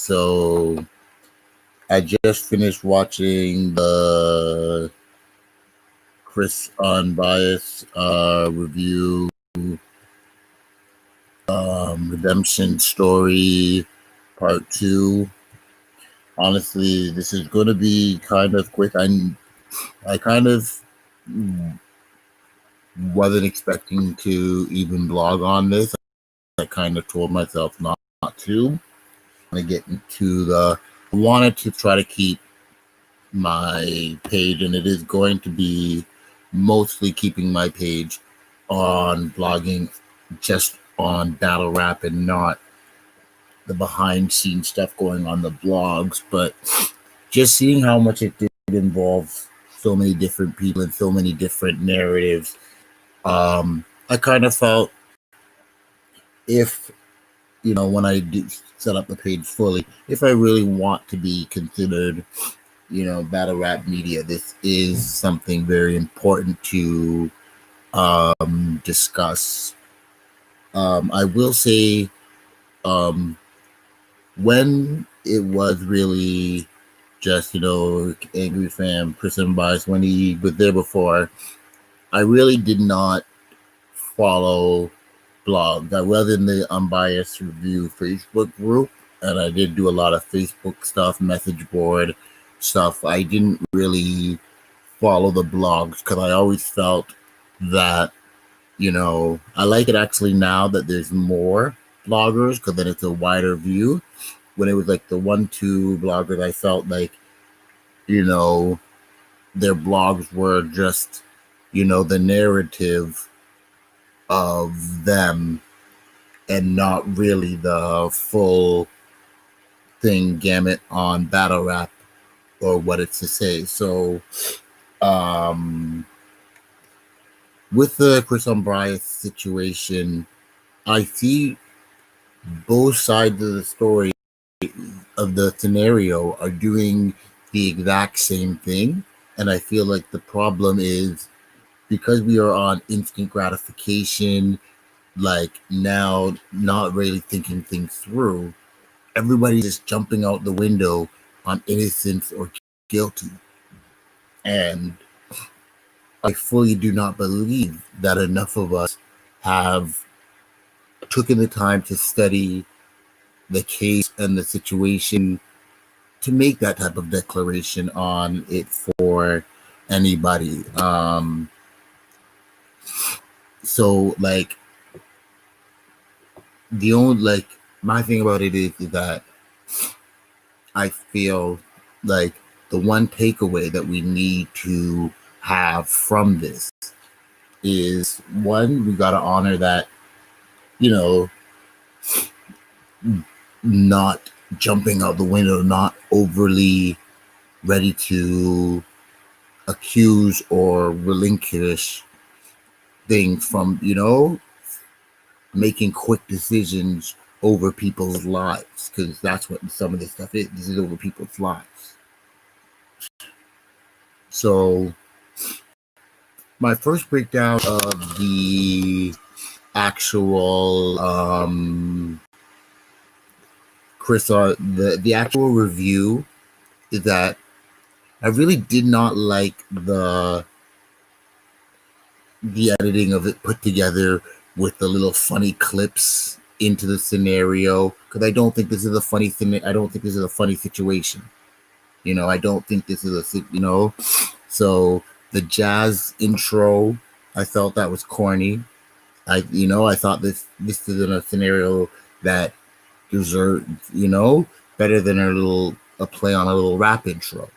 So I just finished watching the Chris Unbias review, Redemption Story Part 2. Honestly, this is going to be kind of quick. I kind of wasn't expecting to even blog on this. I kind of told myself not to. I get into I wanted to try to keep my page, and it is going to be mostly keeping my page on blogging just on battle rap and not the behind scenes stuff going on the blogs, but just seeing how much it did involve so many different people and so many different narratives. I kind of felt if, when I do set up the page fully, if I really want to be considered, battle rap media, this is something very important to discuss. I will say, when it was really just, Angry Fam, Chris Unbias, when he was there before, I really did not follow blogs. I was in the Unbiased Review Facebook group, and I did do a lot of Facebook stuff, message board stuff. I didn't really follow the blogs because I always felt that, I like it actually now that there's more bloggers because then it's a wider view. When it was like the 1-2 bloggers, I felt like, their blogs were just, the narrative of them and not really the full thing gamut on battle rap or what it's to say. So with the Chris Unbias situation, I see both sides of the story of the scenario are doing the exact same thing. And I feel like the problem is because we are on instant gratification, like now not really thinking things through, everybody's just jumping out the window on innocence or guilty. And I fully do not believe that enough of us have taken the time to study the case and the situation to make that type of declaration on it for anybody. So like the only my thing about it is that I feel like the one takeaway that we need to have from this is, one, we got to honor that, not jumping out the window, not overly ready to accuse or relinquish things from, making quick decisions over people's lives, because that's what some of this stuff is. This is over people's lives. So my first breakdown of the actual the actual review is that I really did not like the editing of it put together with the little funny clips into the scenario, because I don't think this is a funny thing. I don't think this is a funny situation. I don't think this is a, so the jazz intro, I felt that was corny. I thought this isn't a scenario that deserves, better than a play on a little rap intro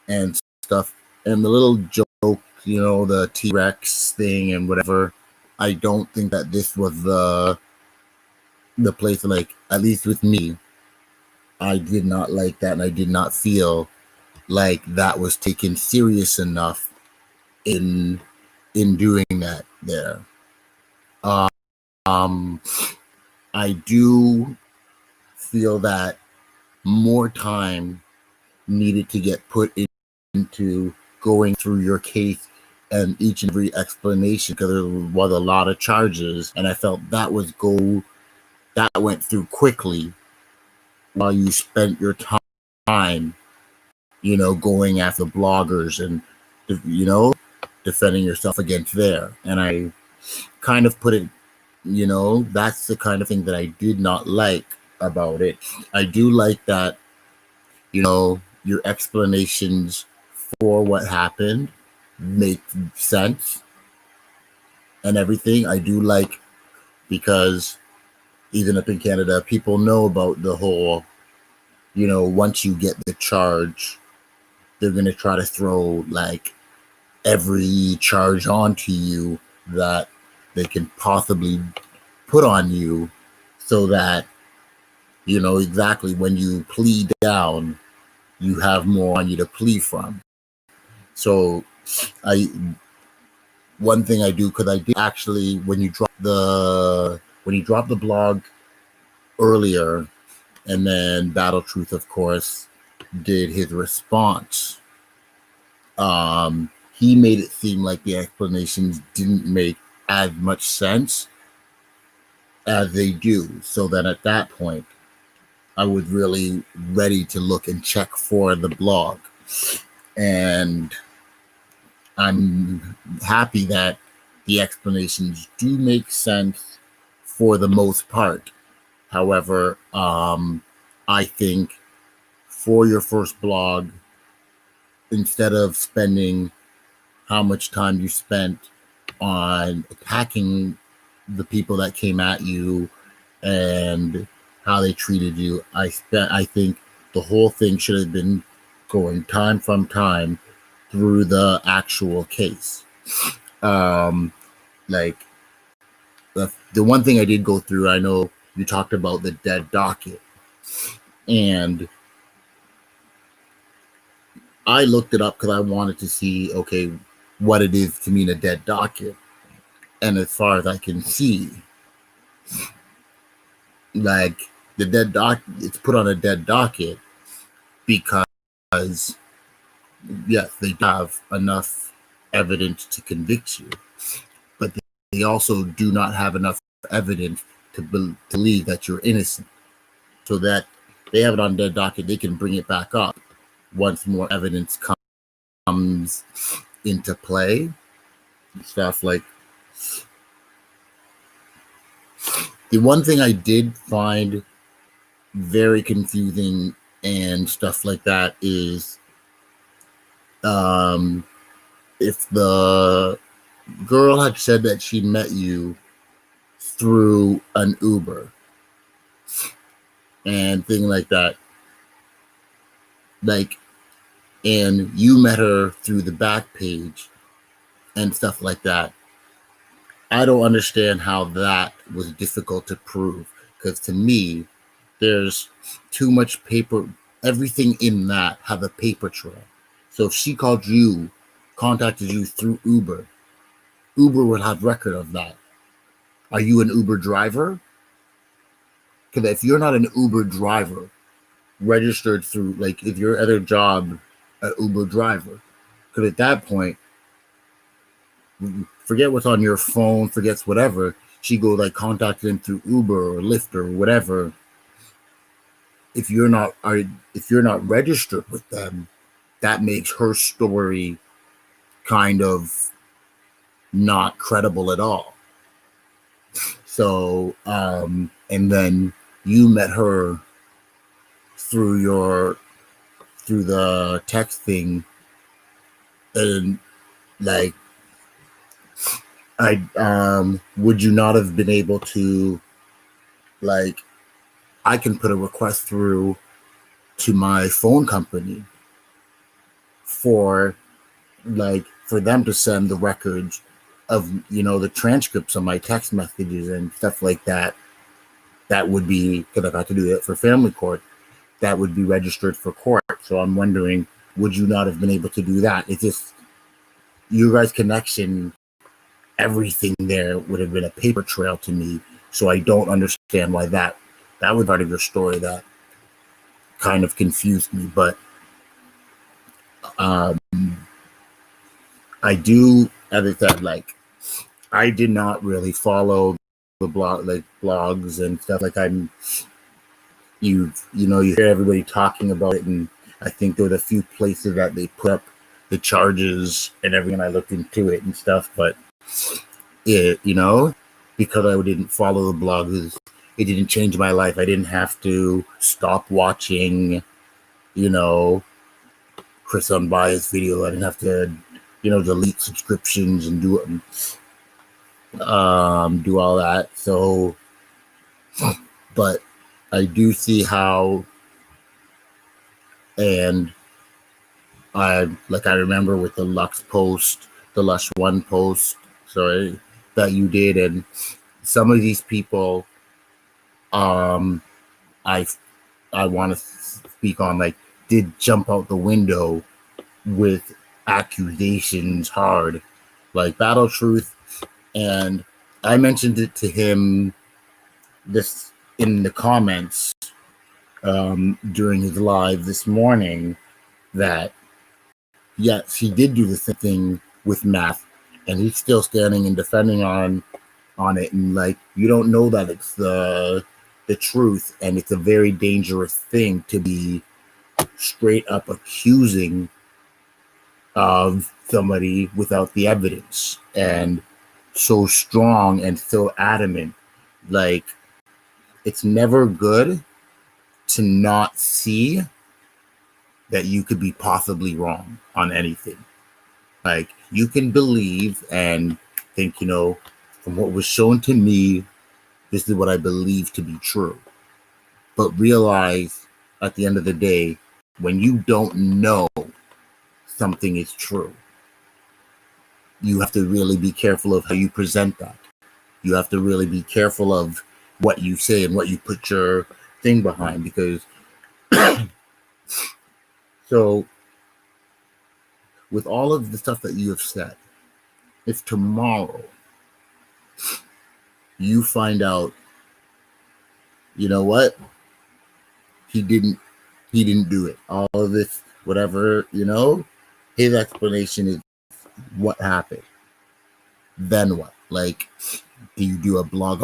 and stuff. And the little joke, the T-Rex thing and whatever, I don't think that this was the place, like, at least with me, I did not like that, and I did not feel like that was taken serious enough in doing that there. I do feel that more time needed to get put into going through your case and each and every explanation, because there was a lot of charges, and I felt that went through quickly while you spent your time, you know, going after bloggers and, you know, defending yourself against there. And I kind of put it, you know, that's the kind of thing that I did not like about it. I do like that, you know, your explanations for what happened make sense and everything. I do like, because even up in Canada, people know about the whole, you know, once you get the charge, they're going to try to throw like every charge onto you that they can possibly put on you, so that, you know, exactly when you plead down, you have more on you to plead from. So one thing I do, because I did actually, when you drop the blog earlier, and then Battle Truth, of course, did his response, he made it seem like the explanations didn't make as much sense as they do. So that at that point, I was really ready to look and check for the blog. And I'm happy that the explanations do make sense for the most part. However, I think for your first blog, instead of spending how much time you spent on attacking the people that came at you and how they treated you, I think the whole thing should have been going time from time through the actual case. Like the one thing I did go through, I know you talked about the dead docket, and I looked it up because I wanted to see, okay, what it is to mean a dead docket. And as far as I can see, like the dead docket, it's put on a dead docket because, yes, they have enough evidence to convict you, but they also do not have enough evidence to believe that you're innocent. So that they have it on dead docket, they can bring it back up once more evidence comes into play. Stuff like, the one thing I did find very confusing and stuff like that is, if the girl had said that she met you through an Uber and thing like that, like, and you met her through the back page and stuff like that, I don't understand how that was difficult to prove, because to me, there's too much paper. Everything in that have a paper trail. So if she contacted you through Uber, Uber would have record of that. Are you an Uber driver? Because if you're not an Uber driver registered through, like, if your other job, an Uber driver, because at that point, forget what's on your phone, forgets whatever. She go like contact them through Uber or Lyft or whatever. If you're not registered with them, that makes her story kind of not credible at all. So, and then you met her through the text thing, and like, would you not have been able to, like, I can put a request through to my phone company for them to send the records of, you know, the transcripts of my text messages and stuff like that. That would be, because I've got to do it for family court, that would be registered for court. So I'm wondering, would you not have been able to do that? It's just, you guys' connection, everything there would have been a paper trail to me. So I don't understand why that was part of your story that kind of confused me. But I do, as I said, like, I did not really follow the blogs and stuff. Like, you hear everybody talking about it, and I think there were a few places that they put up the charges and everything. I looked into it and stuff, but it, because I didn't follow the blog, it didn't change my life. I didn't have to stop watching, Chris Unbias video. I didn't have to, delete subscriptions and do all that. So, but I do see how, and I remember with the LUX post, the LUSH 1 post, that you did, and some of these people, I want to speak on, like, did jump out the window with accusations hard, like Battle Truth, and I mentioned it to him this in the comments during his live this morning, that yes, he did do the same thing with math, and he's still standing and defending on it, and like, you don't know that it's the truth, and it's a very dangerous thing to be straight up accusing of somebody without the evidence, and so strong and so adamant. Like, it's never good to not see that you could be possibly wrong on anything. Like, you can believe and think, from what was shown to me, this is what I believe to be true. But realize at the end of the day, when you don't know something is true, you have to really be careful of how you present that. You have to really be careful of what you say and what you put your thing behind, because so with all of the stuff that you have said, if tomorrow you find out, you know what, he didn't do it, all of this, whatever, his explanation is what happened, then what? Like, do you do a blog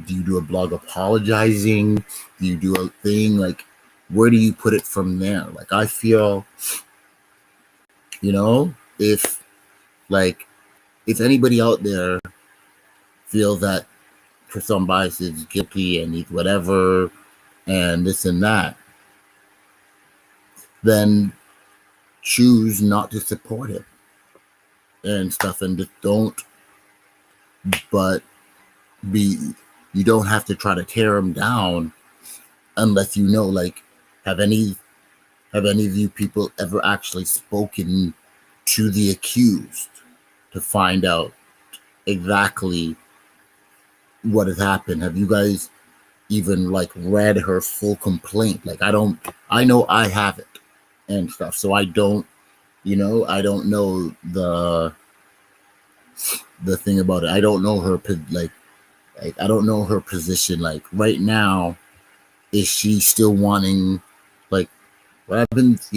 do you do a blog apologizing? Do you do a thing, like, where do you put it from there? Like, I feel, if anybody out there feels that Chris Unbias is guilty and he's whatever and this and that, then choose not to support him and stuff, and just don't. But you don't have to try to tear him down unless like, have any of you people ever actually spoken to the accused to find out exactly what has happened? Have you guys even read her full complaint? Like, I know I haven't and stuff, so I don't know the thing about it. I don't know her I don't know her position. Like, right now, is she still wanting, what happens,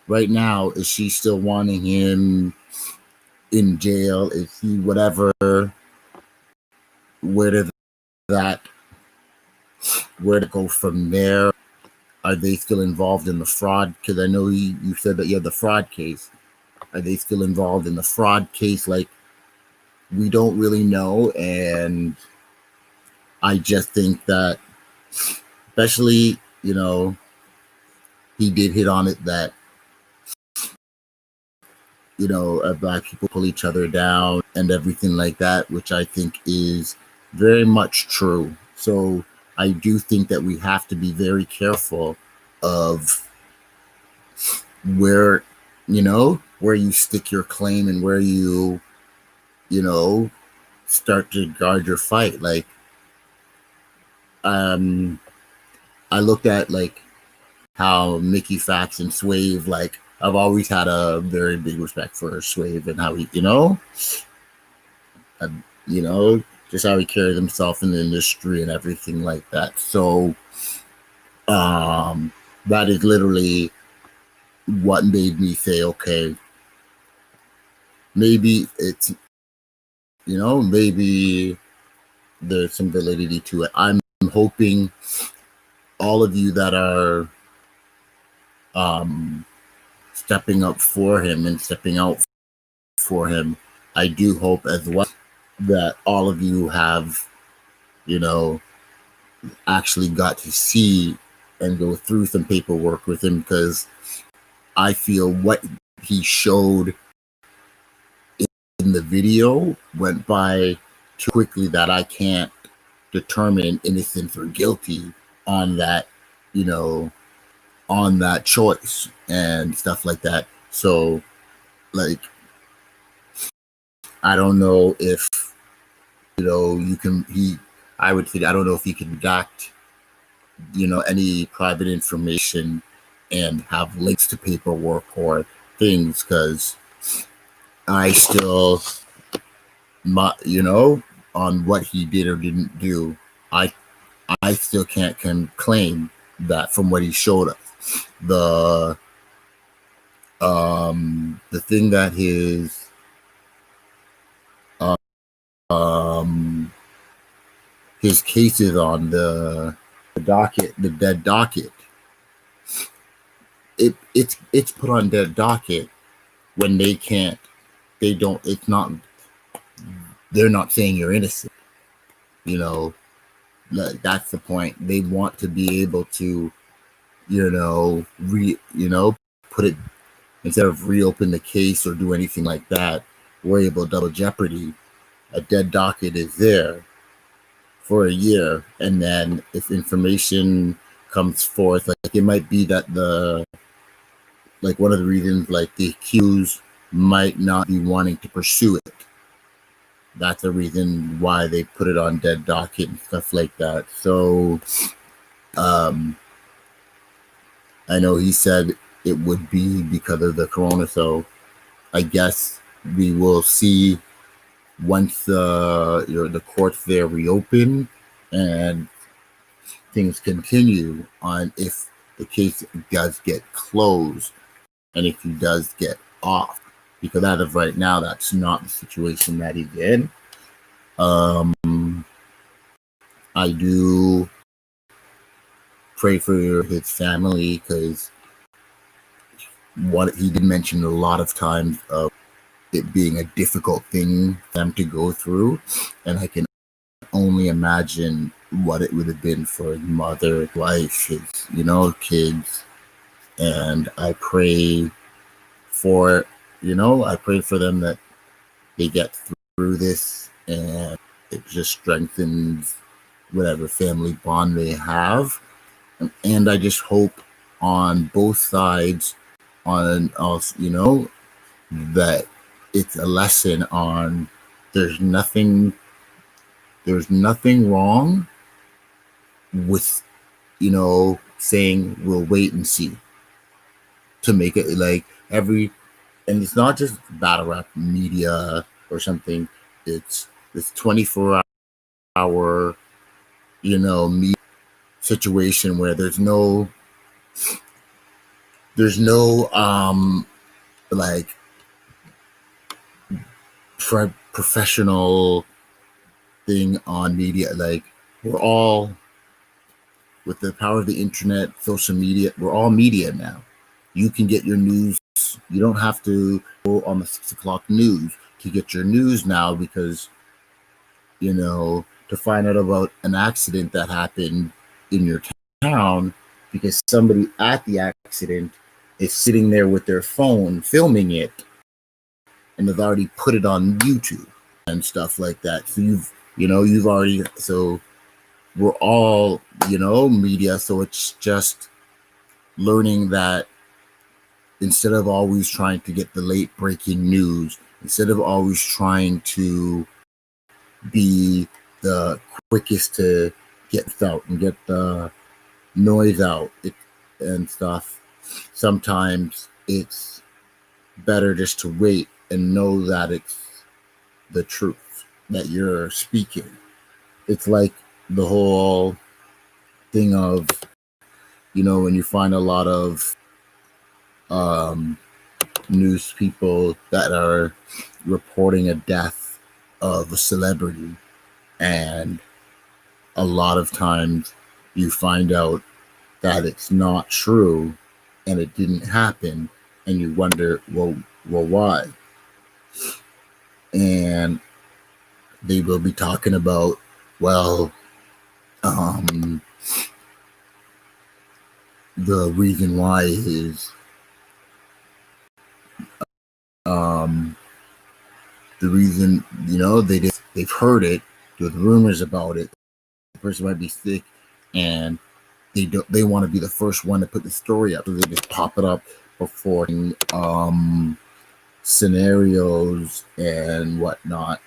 right now, is she still wanting him in jail? Is he whatever? Where to go from there? Are they still involved in the fraud? Because I know you said that you had the fraud case. Are they still involved in the fraud case? Like, we don't really know, and I just think that, especially, he did hit on it that, black people pull each other down and everything like that, which I think is very much true. So I do think that we have to be very careful of where you stick your claim and where you start to guard your fight. Like, I looked at how MICKIE, FACTZ, and SWAVE, I've always had a very big respect for SWAVE and how he, just how he carried himself in the industry and everything like that. So that is literally what made me say, okay, maybe it's, maybe there's some validity to it. I'm hoping all of you that are stepping up for him and stepping out for him, I do hope as well that all of you have, actually got to see and go through some paperwork with him, because I feel what he showed in the video went by too quickly that I can't determine innocence or guilty on that, on that choice and stuff like that. So, like, I don't know if, I would think, I don't know if he can redact, any private information and have links to paperwork or things, because I still, on what he did or didn't do, I still can't claim that from what he showed us. The thing that his cases on the docket, the dead docket, it's put on dead docket when they're not saying you're innocent. That's the point. They want to be able to, put it, instead of reopen the case or do anything like that, we're able to double jeopardy. A dead docket is there for a year, and then if information comes forth, like it might be that one of the reasons, like, the accused might not be wanting to pursue it. That's the reason why they put it on dead docket and stuff like that. So I know he said it would be because of the corona, so I guess we will see once the courts there reopen and things continue on if the case does get closed and if he does get off, because as of right now, that's not the situation that he's in. I do pray for his family, because what he did mention a lot of times of it being a difficult thing for them to go through, and I can only imagine what it would have been for his mother, wife, his kids. And I pray for them that they get through this, and it just strengthens whatever family bond they have. And I just hope on both sides, on also, that it's a lesson on there's nothing wrong with, saying we'll wait and see, to make it like and it's not just battle rap media or something. It's this 24-hour, media situation where there's no like professional thing on media. Like, we're all, with the power of the internet, social media, we're all media now. You can get your news. You don't have to go on the 6 o'clock news to get your news now, because, to find out about an accident that happened in your town, because somebody at the accident is sitting there with their phone filming it, and they've already put it on YouTube and stuff like that. So you've already, so we're all, media. So it's just learning that instead of always trying to get the late breaking news, instead of always trying to be the quickest to get out and get the noise out and stuff, sometimes it's better just to wait and know that it's the truth that you're speaking. It's like the whole thing of, when you find a lot of news people that are reporting a death of a celebrity, and a lot of times you find out that it's not true and it didn't happen, and you wonder, well, why? And they will be talking about, well, the reason why is the reason, they've heard it, there's rumors about it, the person might be sick, and they want to be the first one to put the story up, so they just pop it up before scenarios and whatnot.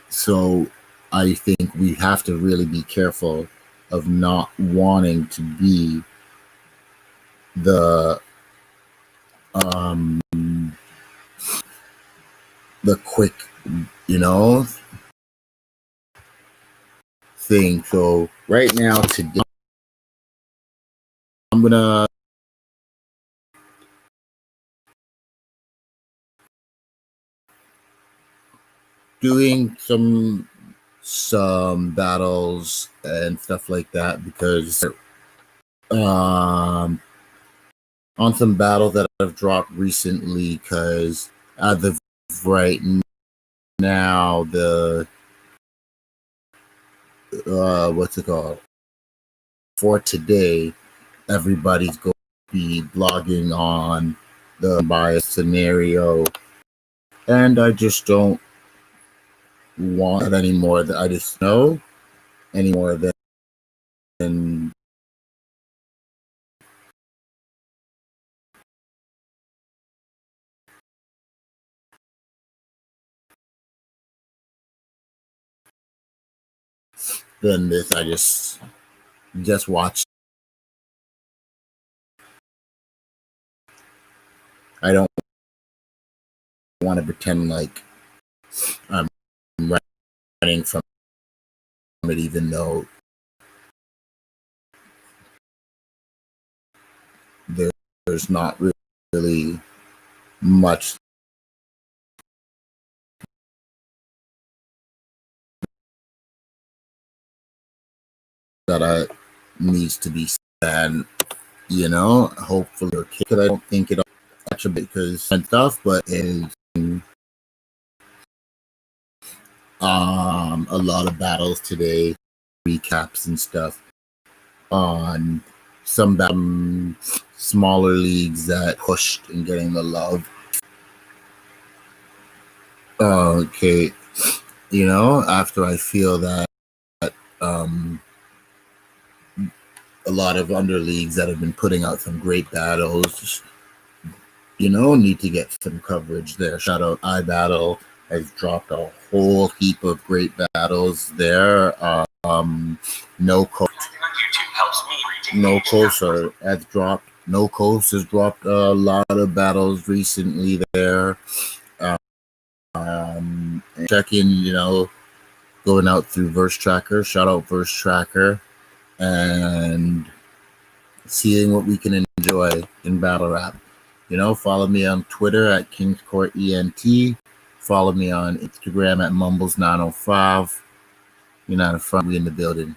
So I think we have to really be careful of not wanting to be the quick, thing. So right now, today, I'm gonna doing some battles and stuff like that, because on some battles that I've dropped recently, because as of right now, the what's it called, for today, everybody's going to be blogging on the Unbias scenario, and I just don't want it anymore. That I just know anymore than this. I just watch. I don't want to pretend like I'm running from it, even though there's not really much that needs to be said. Hopefully, because I don't think it much a bit because and stuff, but is a lot of battles today, recaps and stuff on some smaller leagues that pushed and getting the love. Okay, after I feel that a lot of under leagues that have been putting out some great battles, need to get some coverage there. Shout out iBattle has dropped a whole heap of great battles there. No Coast has dropped a lot of battles recently there. Checking, going out through Verse Tracker. Shout out Verse Tracker, and seeing what we can enjoy in battle rap. Follow me on Twitter at KingsCourtENT. Follow me on Instagram at Mumbles905. You're not in front, we in the building.